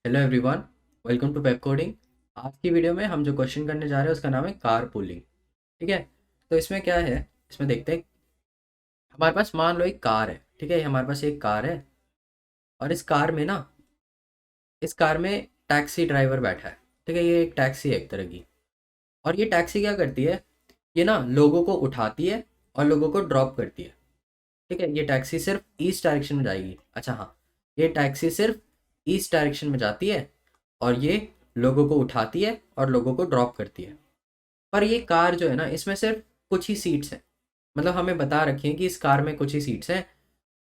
Hello everyone, welcome to web coding. आज की video में हम जो क्वेश्चन करने जा रहे हैं उसका नाम है कार पूलिंग। ठीक है। तो इसमें क्या है, इसमें देखते हैं। हमारे पास मान लो एक कार है। ठीक है, हमारे पास एक कार है और इस कार में टैक्सी ड्राइवर बैठा है। ठीक है, ये एक टैक्सी है एक तरह की। और ये टैक्सी क्या करती है, ये ना लोगों को उठाती है और लोगों को ड्रॉप करती है। ठीक है, ये टैक्सी सिर्फ ईस्ट डायरेक्शन में जाएगी। अच्छा हाँ, ये टैक्सी सिर्फ ईस्ट डायरेक्शन में जाती है और ये लोगों को उठाती है और लोगों को ड्रॉप करती है। पर ये कार जो है ना, इसमें सिर्फ कुछ ही सीट्स हैं। मतलब हमें बता रखी है कि इस कार में कुछ ही सीट्स हैं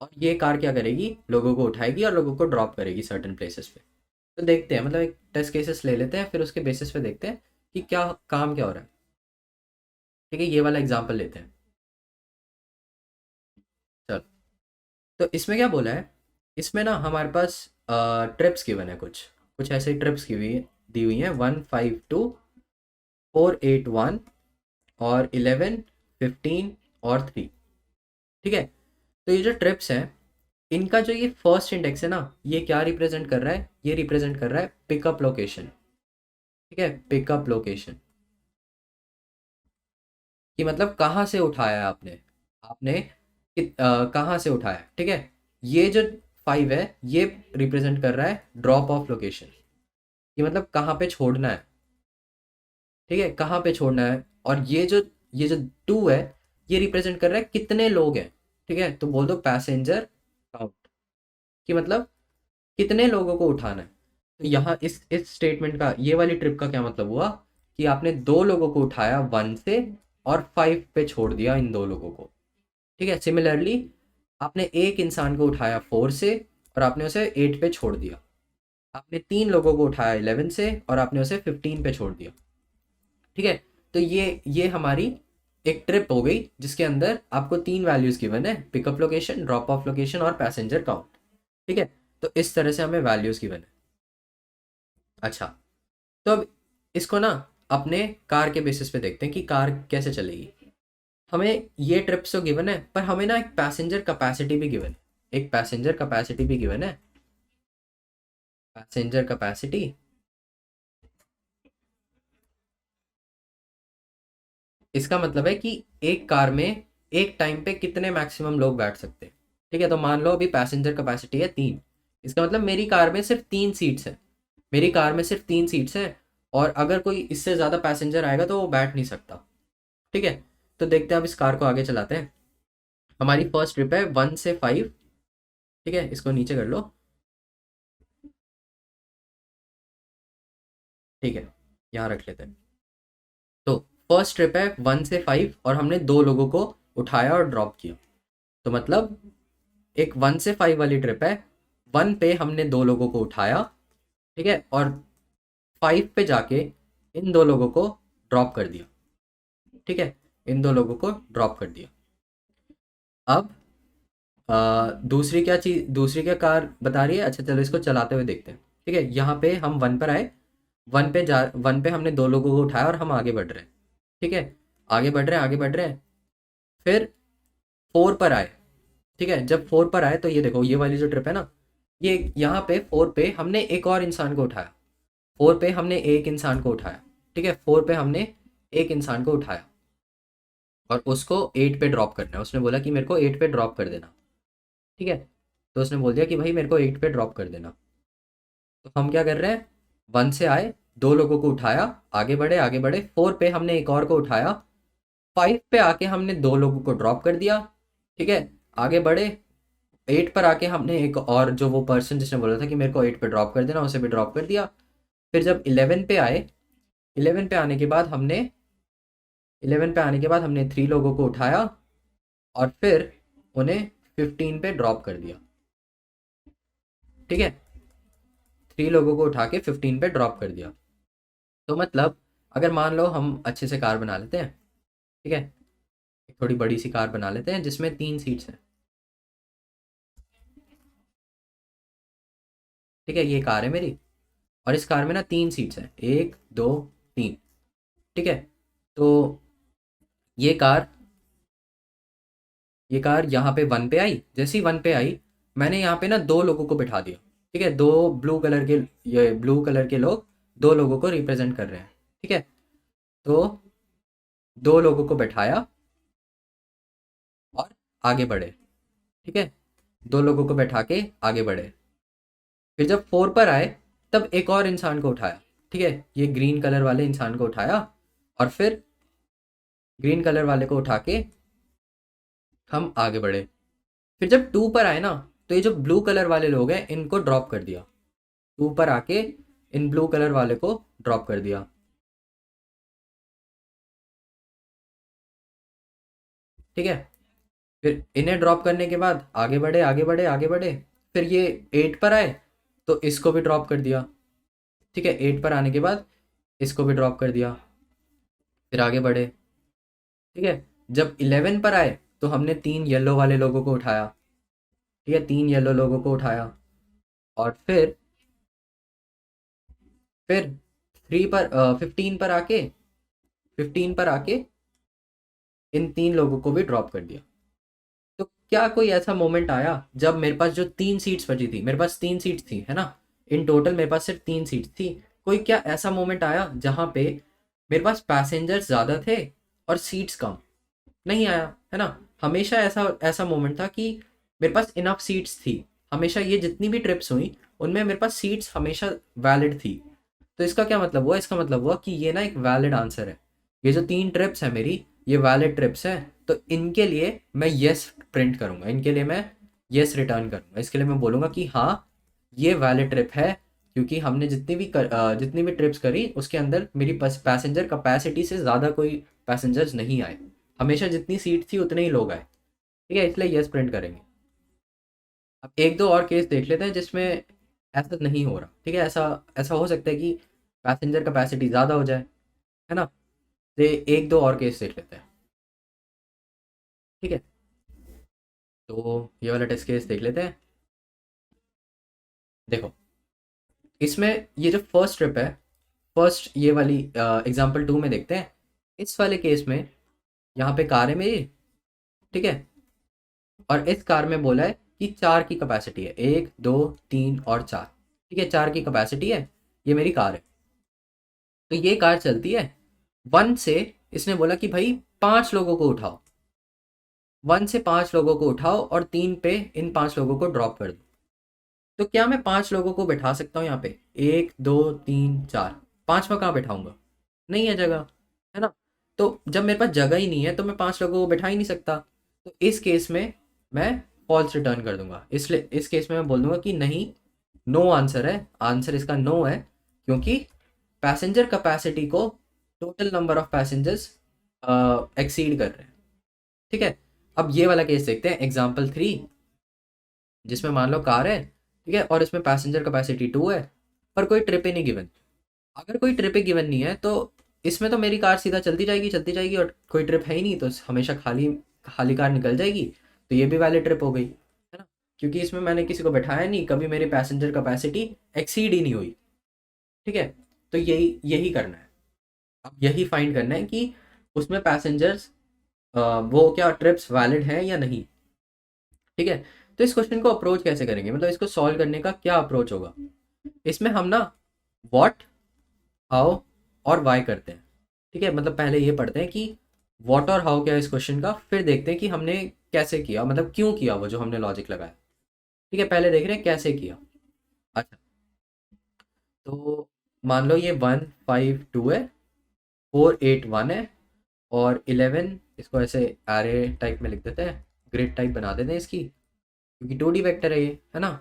और ये कार क्या करेगी, लोगों को उठाएगी और लोगों को ड्रॉप करेगी सर्टेन प्लेसेस पे। तो देखते हैं, मतलब एक टेस्ट केसेस ले लेते हैं, फिर उसके बेसिस पे देखते हैं कि क्या हो रहा है। ठीक है, ये वाला एग्जाम्पल लेते हैं। चलो, तो इसमें क्या बोला है, इसमें ना हमारे पास ट्रिप्स गिवन है, कुछ कुछ ऐसे ट्रिप्स की हुई दी हुई हैं 152 481 और 11 15 और 3। ठीक है, तो ये जो ट्रिप्स हैं, इनका जो ये फर्स्ट इंडेक्स है ना, ये क्या रिप्रेजेंट कर रहा है, ये रिप्रेजेंट कर रहा है पिकअप लोकेशन। ठीक है, पिकअप लोकेशन कि मतलब कहाँ से उठाया है आपने, आपने कहाँ से उठाया है। ठीक है, ये जो 5 है ये रिप्रेजेंट कर रहा है ड्रॉप ऑफ लोकेशन, कि मतलब कहाँ पे छोड़ना है। ठीक है, कहाँ पे छोड़ना है। और ये जो 2 है, ये रिप्रेजेंट कर रहा है कितने लोग हैं। ठीक है, तो बोल दो पैसेंजर काउंट, कि मतलब कितने लोगों को उठाना है। तो यहाँ इस स्टेटमेंट का, ये वाली ट्रिप का क्या मतलब हुआ, कि आपने 2 लोगों को उठाया 1 से और 5 पे छोड़ दिया इन 2 लोगों को। ठीक है, सिमिलरली आपने एक इंसान को उठाया 4 से और आपने उसे 8 पे छोड़ दिया। आपने 3 लोगों को उठाया 11 से और आपने उसे 15 पे छोड़ दिया। ठीक है, तो ये हमारी एक ट्रिप हो गई जिसके अंदर आपको 3 वैल्यूज गिवन है, pickup location, drop of location और पैसेंजर काउंट। ठीक है, तो इस तरह से हमें वैल्यूज गिवन है। अच्छा, तो अब इसको ना अपने कार के बेसिस पे देखते हैं कि कार कैसे चलेगी। हमें ये ट्रिप्स तो गिवन है, पर हमें ना एक पैसेंजर कैपेसिटी भी गिवन है, एक पैसेंजर कैपेसिटी भी गिवन है। पैसेंजर कैपेसिटी, इसका मतलब है कि एक कार में एक टाइम पे कितने मैक्सिमम लोग बैठ सकते हैं। ठीक है, तो मान लो अभी पैसेंजर कैपेसिटी है 3। इसका मतलब मेरी कार में सिर्फ 3 सीट्स हैं। मेरी कार में सिर्फ 3 सीट्स हैं, और अगर कोई इससे ज़्यादा पैसेंजर आएगा तो वो बैठ नहीं सकता। ठीक है, तो देखते हैं, अब इस कार को आगे चलाते हैं। हमारी फर्स्ट ट्रिप है 1 से 5। ठीक है, इसको नीचे कर लो। ठीक है, यहाँ रख लेते हैं। तो फर्स्ट ट्रिप है 1 से 5 और हमने 2 लोगों को उठाया और ड्रॉप किया। तो मतलब एक 1 से 5 वाली ट्रिप है। 1 पे हमने 2 लोगों को उठाया। ठीक है, और 5 पे जाके इन 2 लोगों को ड्रॉप कर दिया। ठीक है, इन 2 लोगों को ड्रॉप कर दिया। अब दूसरी क्या कार बता रही है। अच्छा चलो, इसको चलाते हुए देखते हैं। ठीक है, यहाँ पे हम 1 पर आए। 1 पे हमने 2 लोगों को उठाया और हम आगे बढ़ रहे हैं। ठीक है, आगे बढ़ रहे हैं। फिर 4 पर आए। ठीक है, जब 4 पर आए तो ये देखो, ये वाली जो ट्रिप है ना, ये यहाँ पे 4 पे हमने एक और इंसान को उठाया। 4 पे हमने एक इंसान को उठाया। ठीक है, 4 पे हमने एक इंसान को उठाया और उसको 8 पे ड्रॉप करना है। उसने बोला कि मेरे को 8 पे ड्रॉप कर देना। ठीक है, तो उसने बोल दिया कि भाई मेरे को 8 पे ड्रॉप कर देना। तो हम क्या कर रहे हैं, 1 से आए, 2 लोगों को उठाया, आगे बढ़े 4 पे हमने एक और को उठाया। 5 पे आके हमने 2 लोगों को ड्रॉप कर दिया। ठीक है, आगे बढ़े। 8 पर आके हमने एक और, जो वो पर्सन जिसने बोला था कि मेरे को 8 पे ड्रॉप कर देना, उसे भी ड्रॉप कर दिया। फिर जब 11 पे आए, 11 पे आने के बाद हमने 11 पे आने के बाद हमने 3 लोगों को उठाया और फिर उन्हें 15 पे ड्रॉप कर दिया। ठीक है, 3 लोगों को उठा के 15 पे ड्रॉप कर दिया। तो मतलब अगर मान लो हम अच्छे से कार बना लेते हैं। ठीक है, एक थोड़ी बड़ी सी कार बना लेते हैं जिसमें 3 सीट्स हैं। ठीक है, ये कार है मेरी और इस कार में ना 3 सीट्स हैं, 1 2 3। ठीक है, तो ये कार ये कार यहाँ पे 1 पे आई। जैसे ही 1 पे आई, मैंने यहाँ पे ना 2 लोगों को बिठा दिया। ठीक है, दो ब्लू कलर के, ये ब्लू कलर के लोग दो लोगों को रिप्रेजेंट कर रहे हैं। ठीक है, तो दो लोगों को बैठाया और आगे बढ़े। ठीक है, दो लोगों को बैठा के आगे बढ़े। फिर जब 4 पर आए तब एक और इंसान को उठाया। ठीक है, ये ग्रीन कलर वाले इंसान को उठाया और फिर ग्रीन कलर वाले को उठा के हम आगे बढ़े। फिर जब 2 पर आए ना, तो ये जो ब्लू कलर वाले लोग हैं इनको ड्रॉप कर दिया। 2 पर आके इन ब्लू कलर वाले को ड्रॉप कर दिया। ठीक है, फिर इन्हें ड्रॉप करने के बाद आगे बढ़े आगे बढ़े आगे बढ़े। फिर ये 8 पर आए तो इसको भी ड्रॉप कर दिया। ठीक है, 8 पर आने के बाद इसको भी ड्रॉप कर दिया। फिर आगे बढ़े। ठीक है, जब 11 पर आए तो हमने 3 येलो वाले लोगों को उठाया। ठीक है, 3 येलो लोगों को उठाया और फिर 15 पर आके 15 पर आके इन 3 लोगों को भी ड्रॉप कर दिया। तो क्या कोई ऐसा मोमेंट आया जब मेरे पास जो 3 सीट्स बची थी, मेरे पास 3 सीट्स थी, है ना, इन टोटल मेरे पास सिर्फ 3 सीट्स थी, कोई क्या ऐसा मोमेंट आया जहाँ पे मेरे पास पैसेंजर्स ज़्यादा थे और सीट्स कम? नहीं आया, है ना। हमेशा ऐसा ऐसा मोमेंट था कि मेरे पास इनफ सीट्स थी। हमेशा ये जितनी भी ट्रिप्स हुई उनमें मेरे पास सीट्स हमेशा वैलिड थी। तो इसका क्या मतलब हुआ? इसका मतलब हुआ कि ये ना एक वैलिड आंसर है। ये जो 3 ट्रिप्स है मेरी, ये वैलिड ट्रिप्स हैं। तो इनके लिए मैं येस प्रिंट करूँगा, इनके लिए मैं येस रिटर्न करूँगा। इसके लिए मैं बोलूँगा कि हाँ, ये वैलिड ट्रिप है, क्योंकि हमने जितनी भी ट्रिप्स करी उसके अंदर मेरी पैसेंजर कैपेसिटी से ज़्यादा कोई पैसेंजर्स नहीं आए। हमेशा जितनी सीट थी उतने ही लोग आए। ठीक है, इसलिए येस प्रिंट करेंगे। अब एक दो और केस देख लेते हैं जिसमें ऐसा नहीं हो रहा। ठीक है, ऐसा ऐसा हो सकता है कि पैसेंजर कैपेसिटी ज़्यादा हो जाए, है ना। तो एक दो और केस देख लेते हैं। ठीक है, तो ये वाला टेस्ट केस देख लेते हैं। देखो, इसमें ये जो फर्स्ट ट्रिप है, फर्स्ट ये वाली एग्जांपल 2 में देखते हैं। इस वाले केस में यहाँ पे कार है मेरी। ठीक है, और इस कार में बोला है कि 4 की कैपेसिटी है, 1 2 3 और 4। ठीक है, 4 की कैपेसिटी है, ये मेरी कार है। तो ये कार चलती है 1 से। इसने बोला कि भाई 5 लोगों को उठाओ, 1 से 5 लोगों को उठाओ और 3 पे इन 5 लोगों को ड्रॉप कर दो। तो क्या मैं 5 लोगों को बैठा सकता हूँ यहाँ पे? 1 2 3 4, पांचवा कहाँ बैठाऊंगा? नहीं है जगह, है ना। तो जब मेरे पास जगह ही नहीं है तो मैं 5 लोगों को बैठा ही नहीं सकता। तो इस केस में मैं फॉल्स रिटर्न कर दूंगा। इसलिए इस केस में मैं बोल दूंगा कि नहीं, नो आंसर है, आंसर इसका नो है, क्योंकि पैसेंजर कैपेसिटी को total number of passengers exceed कर रहे हैं। ठीक है, अब ये वाला केस देखते हैं, एग्जाम्पल 3, जिसमें मान लो कार है। ठीक है, और इसमें पैसेंजर कैपेसिटी 2 है, पर कोई ट्रिप ही नहीं गिवन। अगर कोई ट्रिप ही गिवन नहीं है तो इसमें तो मेरी कार सीधा चलती जाएगी, और कोई ट्रिप है ही नहीं तो हमेशा खाली खाली कार निकल जाएगी। तो ये भी वैलिड ट्रिप हो गई, है ना, क्योंकि इसमें मैंने किसी को बैठाया नहीं, कभी मेरी पैसेंजर कैपेसिटी एक्सीड ही नहीं हुई। ठीक है, तो यही यही करना है। अब यही फाइंड करना है कि उसमें पैसेंजर्स वो क्या ट्रिप्स वैलिड हैं या नहीं। ठीक है, तो इस क्वेश्चन को अप्रोच कैसे करेंगे, मतलब इसको सॉल्व करने का क्या अप्रोच होगा? इसमें हम ना व्हाट, हाउ और वाई करते हैं। ठीक है, मतलब पहले ये पढ़ते हैं कि व्हाट और हाउ क्या है इस क्वेश्चन का, फिर देखते हैं कि हमने कैसे किया, मतलब क्यों किया वो जो हमने लॉजिक लगाया। ठीक है, पहले देख रहे हैं कैसे किया। अच्छा, तो मान लो ये 1 5 2 है, 4 8 1 है, और 11 इसको ऐसे एरे टाइप में लिख देते हैं, ग्रिड टाइप बना देते हैं इसकी, क्योंकि 2D वेक्टर है ये, है ना।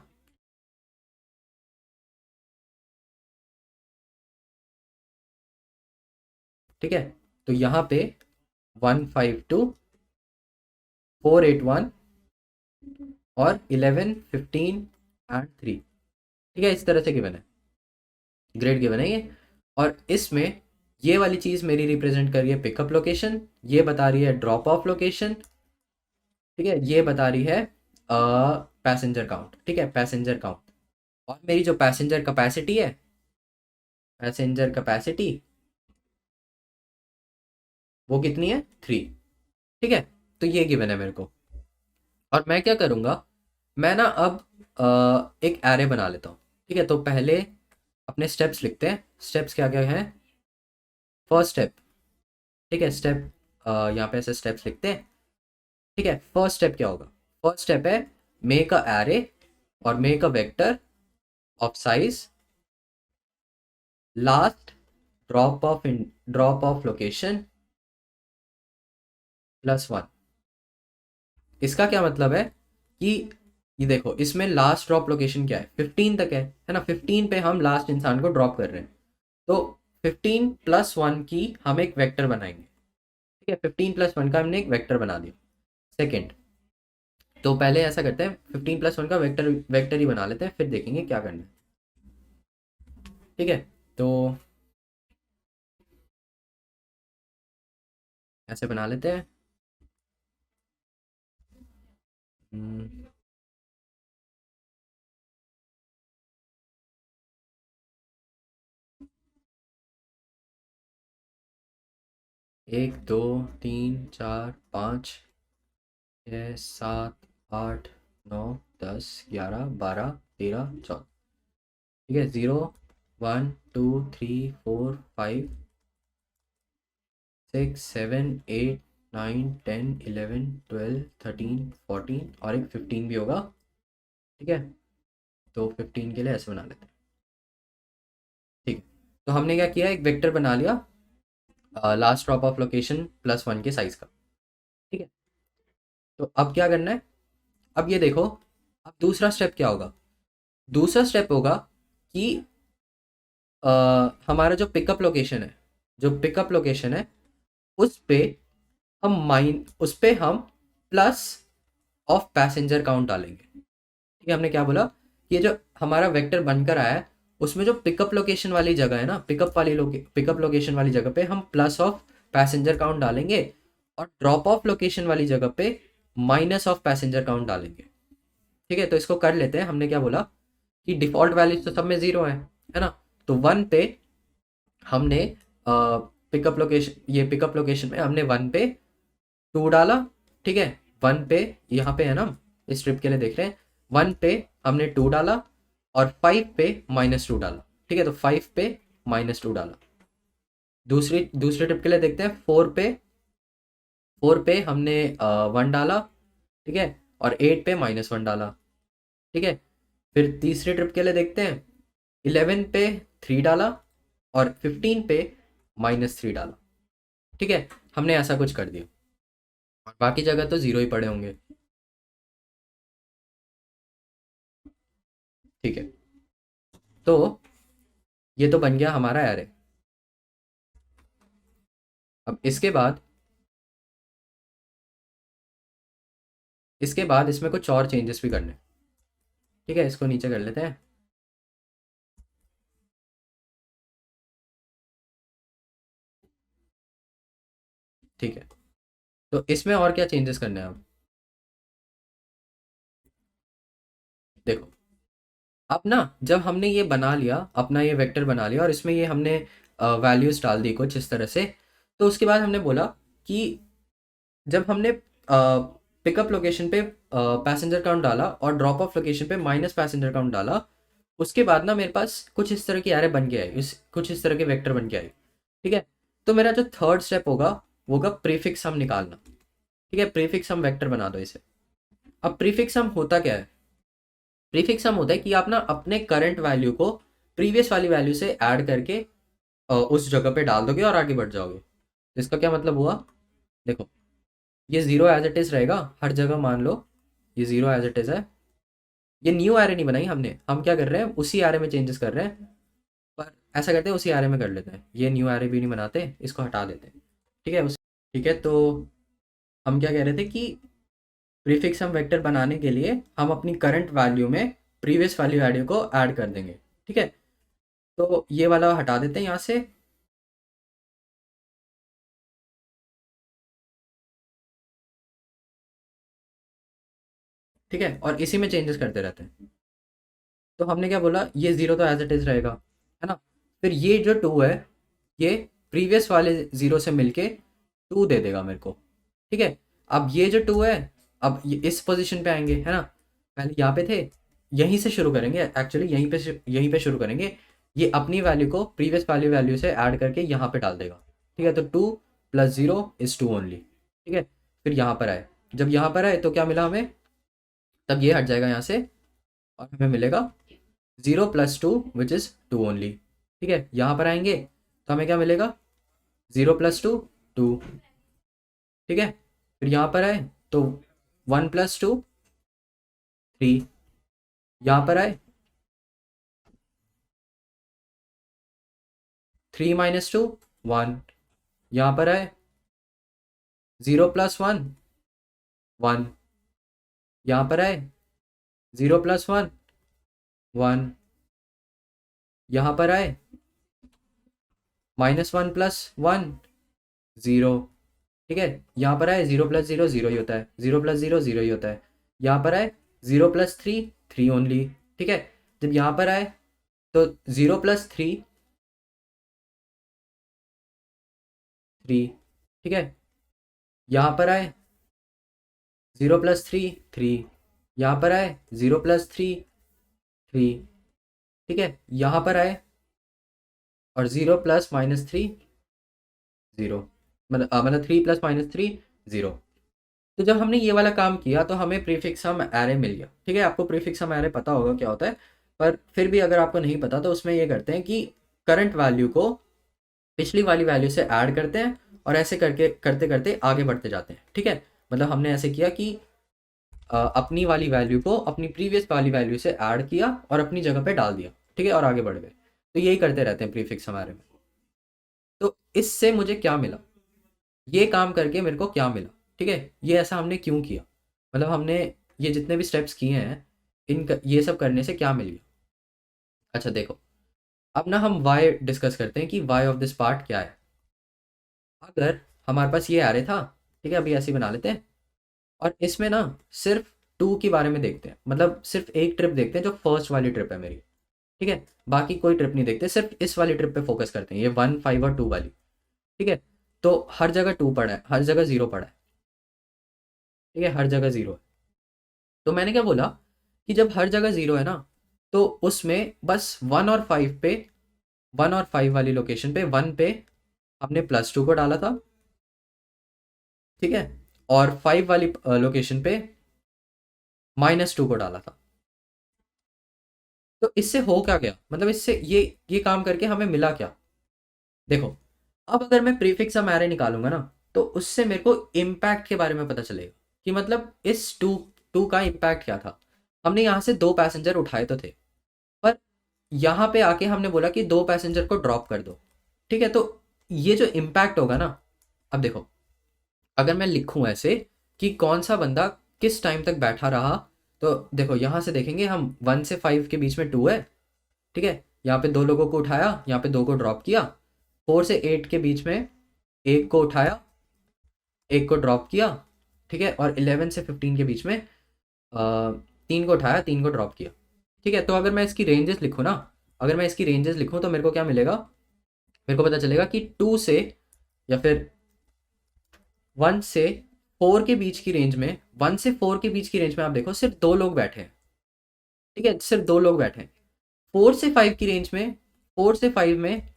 ठीक है, तो यहाँ पे 1 5 2 4 8 1 और 11 15 and 3। ठीक है, इस तरह से गिवन है, ग्रेड गिवन है ये। और इसमें ये वाली चीज़ मेरी रिप्रेजेंट कर रही है पिकअप लोकेशन, ये बता रही है ड्रॉप ऑफ लोकेशन। ठीक है, ये बता रही है पैसेंजर काउंट। ठीक है, पैसेंजर काउंट। और मेरी जो पैसेंजर कैपेसिटी वो कितनी है? 3। ठीक है, तो ये गिवन है मेरे को। और मैं क्या करूँगा, मैं ना अब एक एरे बना लेता हूँ। ठीक है, तो पहले अपने स्टेप्स लिखते हैं। स्टेप्स क्या क्या हैं? फर्स्ट स्टेप, ठीक है, स्टेप यहाँ पे ऐसे स्टेप्स लिखते हैं। ठीक है, फर्स्ट स्टेप क्या होगा? फर्स्ट स्टेप है मेक अ एरे और make a vector of size last drop of location +1। इसका क्या मतलब है कि ये देखो, इसमें लास्ट ड्रॉप लोकेशन क्या है? 15 तक है ना? 15 पे हम लास्ट इंसान को ड्रॉप कर रहे हैं, तो 15 +1 की हम एक वेक्टर बनाएंगे। ठीक है, 15 +1 का हमने एक वेक्टर बना दिया। सेकेंड, तो पहले ऐसा करते हैं, 15 +1 का वेक्टर वेक्टर ही बना लेते हैं, फिर देखेंगे क्या करना है। ठीक है, तो ऐसे बना लेते हैं। हम्म, 1 2 3 4 5 6 7 8 9 10 11 12 13 14। ठीक है, 0 1 2 3 4 5 6 7 8 9 10 11 12 13 14 और एक 15 भी होगा। ठीक है, तो 15 के लिए ऐसे बना लेते हैं। ठीक, तो हमने क्या किया, एक वेक्टर बना लिया लास्ट ड्रॉप ऑफ लोकेशन +1 के साइज का। ठीक है, तो अब क्या करना है? अब ये देखो, अब दूसरा स्टेप क्या होगा? दूसरा स्टेप होगा कि हमारा जो पिकअप लोकेशन है, जो पिकअप लोकेशन है उस पे उस पे हम प्लस ऑफ पैसेंजर काउंट डालेंगे। ठीक है, हमने क्या बोला कि ये जो हमारा वेक्टर बनकर आया है उसमें जो पिकअप लोकेशन वाली जगह है ना, पिकअप लोकेशन वाली जगह पे हम प्लस ऑफ पैसेंजर काउंट डालेंगे और ड्रॉप ऑफ लोकेशन वाली जगह पे माइनस ऑफ पैसेंजर काउंट डालेंगे। ठीक है, तो इसको कर लेते हैं। हमने क्या बोला कि डिफ़ॉल्ट वैल्यूज तो सब में 0 है ना? तो 1 पे हमने पिकअप लोकेशन में हमने 1 पे 2 डाला। ठीक है, 1 पे यहाँ पे है ना, इस ट्रिप के लिए देख रहे हैं, 1 पे हमने 2 डाला और 5 पे -2 डाला। ठीक है, तो 5 पे -2 डाला। दूसरे ट्रिप के लिए देखते हैं, 4 पे हमने 1 डाला। ठीक है, और 8 पे -1 डाला। ठीक है, फिर तीसरे ट्रिप के लिए देखते हैं, 11 पे 3 डाला और 15 पे -3 डाला। ठीक है, हमने ऐसा कुछ कर दिया और बाकी जगह तो 0 ही पड़े होंगे। ठीक है, तो ये तो बन गया हमारा एरे। अब इसके बाद इसमें कुछ और चेंजेस भी करने हैं। ठीक है, इसको नीचे कर लेते हैं। ठीक है, तो इसमें और क्या चेंजेस करने हैं अब? देखो, अब ना जब हमने ये बना लिया, अपना ये वेक्टर बना लिया और इसमें ये हमने वैल्यूज डाल दी कुछ इस तरह से, तो उसके बाद हमने बोला कि जब हमने पिकअप लोकेशन पे पैसेंजर काउंट डाला और ड्रॉप ऑफ लोकेशन पे माइनस पैसेंजर काउंट डाला, उसके बाद ना मेरे पास कुछ इस तरह की एरे बन के आई, कुछ इस तरह के वेक्टर बन के आई। ठीक है, तो मेरा जो थर्ड स्टेप होगा वो होगा प्रीफिक्स सम निकालना। ठीक है, प्रीफिक्स सम वेक्टर बना दो इसे। अब प्रीफिक्स सम होता क्या है? प्रीफिक्स सम होता है कि आप ना अपने करंट वैल्यू को प्रीवियस वाली वैल्यू से ऐड करके उस जगह पे डाल दोगे और आगे बढ़ जाओगे। तो इसका क्या मतलब हुआ? देखो, ये 0 एज इट इज़ रहेगा हर जगह, मान लो ये 0 एज इट इज़ है। ये न्यू एरे नहीं बनाई हमने, हम क्या कर रहे हैं, उसी एरे में चेंजेस कर रहे हैं। पर ऐसा करते हैं, उसी एरे में कर लेते हैं, ये न्यू एरे भी नहीं बनाते, इसको हटा देते हैं। ठीक है, ठीक है, तो हम क्या कह रहे थे कि प्रीफिक्स हम वेक्टर बनाने के लिए हम अपनी करंट वैल्यू में प्रीवियस वैल्यू वैल्यू को ऐड कर देंगे। ठीक है, तो ये वाला हटा देते हैं यहाँ से। ठीक है, और इसी में चेंजेस करते रहते हैं। तो हमने क्या बोला, ये 0 तो एज इट इज़ रहेगा, है ना? फिर ये जो 2 है, ये प्रीवियस वाले 0 से मिलके 2 दे देगा मेरे को। ठीक है, अब ये जो 2 है, अब ये इस पोजीशन पे आएंगे, है ना? पहले यहाँ पे थे, यहीं से शुरू करेंगे एक्चुअली, यहीं पे शुरू करेंगे। ये अपनी वैल्यू को प्रीवियस वाली वैल्यू से ऐड करके यहाँ पे डाल देगा। ठीक है, तो 2 + 0 = 2 ओनली। ठीक है, फिर यहाँ पर आए, जब यहाँ पर आए तो क्या मिला हमें, तब ये हट जाएगा यहाँ से और हमें मिलेगा 0 + 2 विच इज़ 2 ओनली। ठीक है, यहाँ पर आएंगे तो हमें क्या मिलेगा, 0 + 2 2। ठीक है, फिर यहाँ पर आए तो 1 + 2 3। यहाँ पर आए 3 - 2 1। यहाँ पर आए 0 + 1 1। यहाँ पर आए 0 + 1 1। यहाँ पर आए -1 + 1 0। ठीक है, यहाँ पर आए 0 + 0 0 ही होता है, 0 + 0 0 ही होता है। यहाँ पर आए 0 + 3 3 ओनली। ठीक है, जब यहाँ पर आए तो 0 + 3 3। ठीक है, यहाँ पर आए 0 + 3 3। यहाँ पर आए 0 + 3 3। ठीक है, यहाँ पर आए और 0 + -3 0, मतलब 3 + -3 0। तो जब हमने ये वाला काम किया तो हमें प्रीफिक्स सम एरे मिल गया। ठीक है, आपको प्रीफिक्स सम एरे पता होगा क्या होता है, पर फिर भी अगर आपको नहीं पता तो उसमें ये करते हैं कि करंट वैल्यू को पिछली वाली वैल्यू से ऐड करते हैं और ऐसे करके करते करते आगे बढ़ते जाते हैं। ठीक है, मतलब हमने ऐसे किया कि अपनी वाली वैल्यू को अपनी प्रीवियस वाली वैल्यू से ऐड किया और अपनी जगह पे डाल दिया। ठीक है, और आगे बढ़ गए। तो यही करते रहते हैं प्रीफिक्स हमारे में। तो इससे मुझे क्या मिला, ये काम करके मेरे को क्या मिला। ठीक है, ये ऐसा हमने क्यों किया, मतलब हमने ये जितने भी स्टेप्स किए हैं ये सब करने से क्या मिल गया। अच्छा देखो, अब ना हम वाई डिस्कस करते हैं कि वाई ऑफ दिस पार्ट क्या है। अगर हमारे पास ये एरे था, ठीक है, अभी ऐसे ही बना लेते हैं, और इसमें ना सिर्फ 2 के बारे में देखते हैं, मतलब सिर्फ एक ट्रिप देखते हैं जो फर्स्ट वाली ट्रिप है मेरी। ठीक है, बाकी कोई ट्रिप नहीं देखते, सिर्फ इस वाली ट्रिप पे फोकस करते हैं, ये 1 5 और 2 वाली। ठीक है, तो हर जगह 2 पड़ा है, हर जगह 0 पड़ा है। ठीक है, हर जगह 0 है। तो मैंने क्या बोला कि जब हर जगह 0 है ना, तो उसमें बस 1 और 5 पे, 1 और 5 वाली लोकेशन पे 1 पे हमने +2 को डाला था। ठीक है, और 5 वाली लोकेशन पे -2 को डाला था। तो इससे हो क्या गया, मतलब इससे ये काम करके हमें मिला क्या। देखो, अब अगर मैं प्रीफिक्स सम एरे निकालूंगा ना, तो उससे मेरे को इम्पैक्ट के बारे में पता चलेगा कि मतलब इस टू का इम्पैक्ट क्या था। हमने यहाँ से 2 पैसेंजर उठाए तो थे, पर यहाँ पे आके हमने बोला कि 2 पैसेंजर को ड्रॉप कर दो। ठीक है, तो ये जो इम्पैक्ट होगा ना, अब देखो, अगर मैं लिखूं ऐसे कि कौन सा बंदा किस टाइम तक बैठा रहा, तो देखो यहाँ से देखेंगे हम 1 से 5 के बीच में 2 है। ठीक है, यहाँ पे 2 लोगों को उठाया, यहाँ पे 2 को ड्रॉप किया। 4 से 8 के बीच में 1 को उठाया, 1 को ड्रॉप किया। ठीक है, और 11 से 15 के बीच में 3 को उठाया, 3 को ड्रॉप किया। ठीक है, तो अगर मैं इसकी रेंजेस लिखूँ ना, अगर मैं इसकी रेंजेस लिखूँ तो मेरे को क्या मिलेगा, मेरे को पता चलेगा कि 2 से या फिर 1 से 4 के बीच की रेंज में, 1 से 4 के बीच की रेंज में आप देखो सिर्फ 2 लोग बैठे हैं। ठीक है, सिर्फ 2 लोग बैठे हैं। 4 से 5 की रेंज में, 4 से 5 में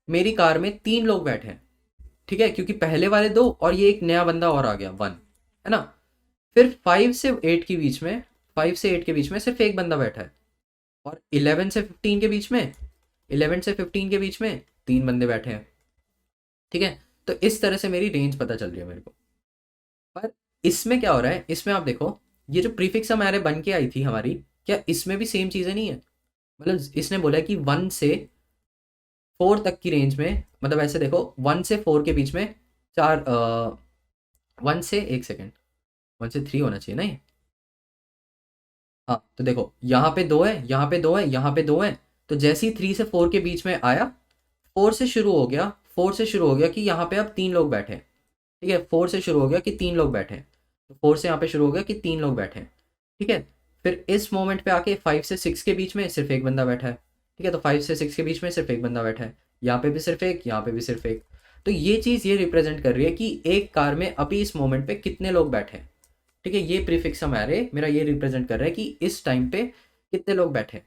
मेरी कार में 3 लोग बैठे हैं। ठीक है, क्योंकि पहले वाले 2 और ये एक नया बंदा और आ गया 1, है ना। फिर 5 से 8 के बीच में, 5 से 8 के बीच में सिर्फ एक बंदा बैठा है, और 11 से 15 के बीच में, 11 से 15 के बीच में 3 बंदे बैठे हैं। ठीक है, तो इस तरह से मेरी रेंज पता चल रही है मेरे को। पर इसमें क्या हो रहा है, इसमें आप देखो, ये जो प्रीफिक्स हम एरे बन के आई थी हमारी, क्या इसमें भी सेम चीज़ें नहीं है। मतलब इसने बोला कि 1 से 4 तक की रेंज में, मतलब ऐसे देखो 1 से 4 के बीच में चार 1 से, एक सेकेंड, 1 से 3 होना चाहिए नहीं। हाँ, तो देखो यहाँ पे 2 है, यहाँ पे 2 है, यहाँ पे 2 है। तो जैसे ही 3 से 4 के बीच में आया, 4 से शुरू हो गया, 4 से शुरू हो गया कि यहाँ पे अब 3 लोग बैठे हैं। ठीक है, 4 से शुरू हो गया कि 3 लोग बैठे हैं, तो 4 से यहाँ पे शुरू हो गया कि 3 लोग बैठे हैं। ठीक है, फिर इस मोमेंट पे आके 5 से 6 के बीच में सिर्फ एक बंदा बैठा है। ठीक है, तो 5 से 6 के बीच में सिर्फ एक बंदा बैठा है, यहाँ पे भी सिर्फ एक, यहाँ पे भी सिर्फ एक। तो ये चीज़ ये रिप्रेजेंट कर रही है कि एक कार में अभी इस मोमेंट पे कितने लोग बैठे हैं। ठीक है, ये प्रीफिक्स सम एरे मेरा ये रिप्रेजेंट कर रहा है कि इस टाइम पे कितने लोग बैठे हैं।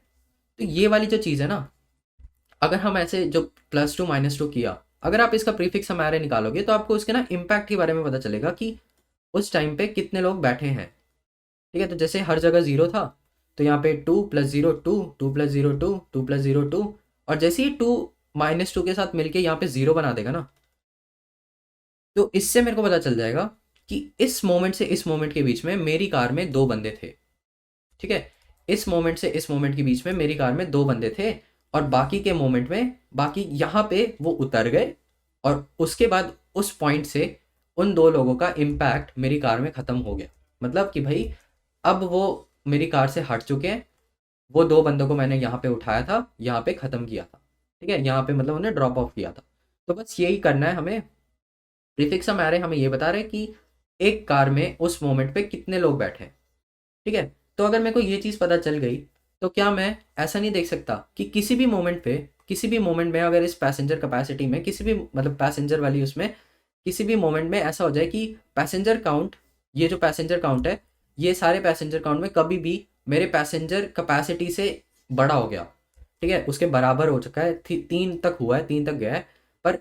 तो ये वाली जो चीज़ है ना, अगर हम ऐसे जो +2 -2 किया, अगर आप इसका प्रीफिक्स सम एरे निकालोगे तो आपको उसके ना इम्पैक्ट के बारे में पता चलेगा कि उस टाइम पे कितने लोग बैठे हैं। ठीक है, तो जैसे हर जगह 0 था, तो यहाँ पे 2 + 0 2, 2 + 0 2, 2 + 0 2, और जैसे ही 2 -2 के साथ मिलके यहाँ पे 0 बना देगा ना, तो इससे मेरे को पता चल जाएगा कि इस मोमेंट से इस मोमेंट के बीच में मेरी कार में 2 बंदे थे। ठीक है, इस मोमेंट से इस मोमेंट के बीच में मेरी कार में 2 बंदे थे, और बाकी के मोमेंट में बाकी यहाँ पे वो उतर गए, और उसके बाद उस पॉइंट से उन 2 लोगों का इम्पैक्ट मेरी कार में ख़त्म हो गया। मतलब कि भाई अब वो मेरी कार से हट चुके हैं, वो 2 बंदों को मैंने यहाँ पे उठाया था, यहाँ पे ख़त्म किया था। ठीक है, यहाँ पे मतलब उन्हें ड्रॉप ऑफ किया था। तो बस यही करना है हमें। प्रीफिक्स हम एरे हमें ये बता रहे हैं कि एक कार में उस मोमेंट पे कितने लोग बैठे हैं। ठीक है, तो अगर मेरे को ये चीज़ पता चल गई, तो क्या मैं ऐसा नहीं देख सकता कि किसी भी मोमेंट पे, किसी भी मोमेंट में अगर इस पैसेंजर कैपेसिटी में किसी भी मतलब पैसेंजर वाली उसमें किसी भी मोमेंट में ऐसा हो जाए कि पैसेंजर काउंट, ये जो पैसेंजर काउंट है, ये सारे पैसेंजर काउंट में कभी भी मेरे पैसेंजर कैपेसिटी से बड़ा हो गया, ठीक है, उसके बराबर हो चुका है, 3 तक हुआ है, 3 तक गया है, पर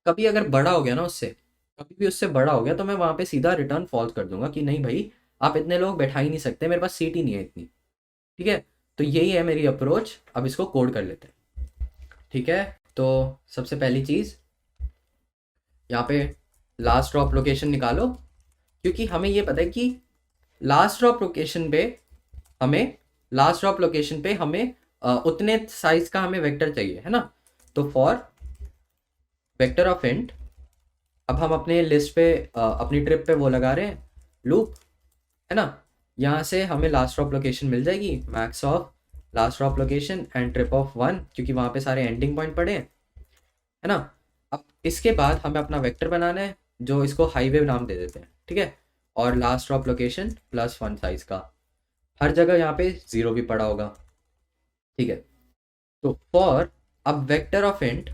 कभी अगर बड़ा हो गया ना उससे, कभी भी उससे बड़ा हो गया, तो मैं वहाँ पे सीधा रिटर्न फॉल्स कर दूंगा कि नहीं भाई, आप इतने लोग बैठा ही नहीं सकते, मेरे पास सीट ही नहीं है इतनी। ठीक है, तो यही है मेरी अप्रोच। अब इसको कोड कर लेते हैं। ठीक है, तो सबसे पहली चीज़ यहाँ पे लास्ट ड्रॉप लोकेशन निकालो, क्योंकि हमें ये पता है कि लास्ट ड्रॉप लोकेशन पे हमें लास्ट ड्रॉप लोकेशन पे हमें उतने साइज का हमें वेक्टर चाहिए, है ना। तो फॉर वेक्टर ऑफ इंट, अब हम अपने लिस्ट पे अपनी ट्रिप पे वो लगा रहे हैं लूप, है ना। यहाँ से हमें लास्ट ड्रॉप लोकेशन मिल जाएगी, max of last drop location and trip of 1, क्योंकि वहाँ पे सारे एंडिंग पॉइंट पड़े हैं, है ना। अब इसके बाद हमें अपना वेक्टर बनाना है, जो इसको हाईवे नाम दे देते हैं। ठीक है, और लास्ट ड्रॉप लोकेशन +1 साइज का, हर जगह यहाँ पे 0 भी पड़ा होगा। ठीक है, तो फॉर अब vector of int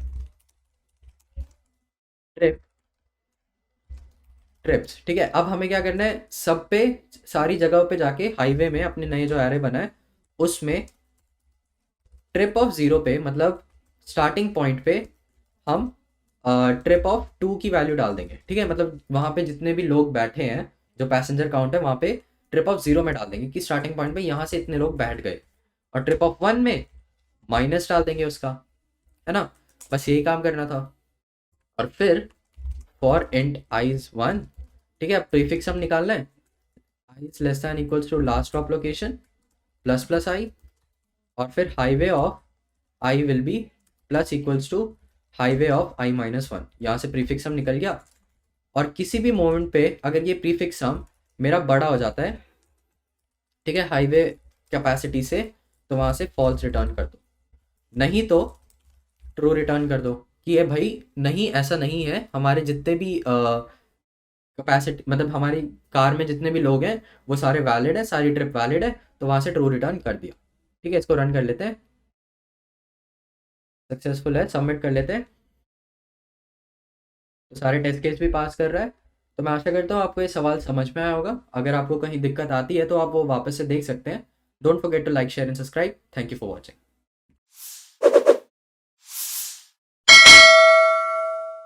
trip trips. ठीक है, अब हमें क्या करना है, सब पे सारी जगहों पे जाके हाईवे में अपने नए जो एरे बना है उसमें ट्रिप ऑफ 0 पे, मतलब स्टार्टिंग पॉइंट पे हम ट्रिप ऑफ 2 की वैल्यू डाल देंगे। ठीक है, मतलब वहाँ पे जितने भी लोग बैठे हैं, जो पैसेंजर काउंट है, वहाँ पे ट्रिप ऑफ 0 में डाल देंगे कि स्टार्टिंग पॉइंट पे यहाँ से इतने लोग बैठ गए, और ट्रिप ऑफ 1 में माइनस डाल देंगे उसका, है ना। बस यही काम करना था। और फिर फॉर इंट आई इज 1, ठीक है, प्रीफिक्स हम निकालना है, i is less than equals to last drop location ++ i, और फिर highway of i will be plus equals to highway of i-1। यहाँ से प्रीफिक्स सम निकल गया, और किसी भी मोमेंट पे अगर ये प्रीफिक्स सम मेरा बड़ा हो जाता है, ठीक है, हाईवे कैपेसिटी से, तो वहाँ से फॉल्स रिटर्न कर दो, नहीं तो ट्रू रिटर्न कर दो कि ये भाई नहीं, ऐसा नहीं है, हमारे जितने भी कैपेसिटी, मतलब हमारी कार में जितने भी लोग हैं वो सारे वैलिड है, सारी ट्रिप वैलिड है, तो वहाँ से ट्रू रिटर्न कर दिया। ठीक है, इसको रन कर लेते हैं, सक्सेसफुल है, सबमिट कर लेते हैं। तो सारे टेस्ट केस भी पास कर रहा है। तो मैं आशा करता हूँ आपको ये सवाल समझ में आया होगा। अगर आपको कहीं दिक्कत आती है तो आप वो वापस से देख सकते हैं। Don't forget to like, share and subscribe. Thank you for watching.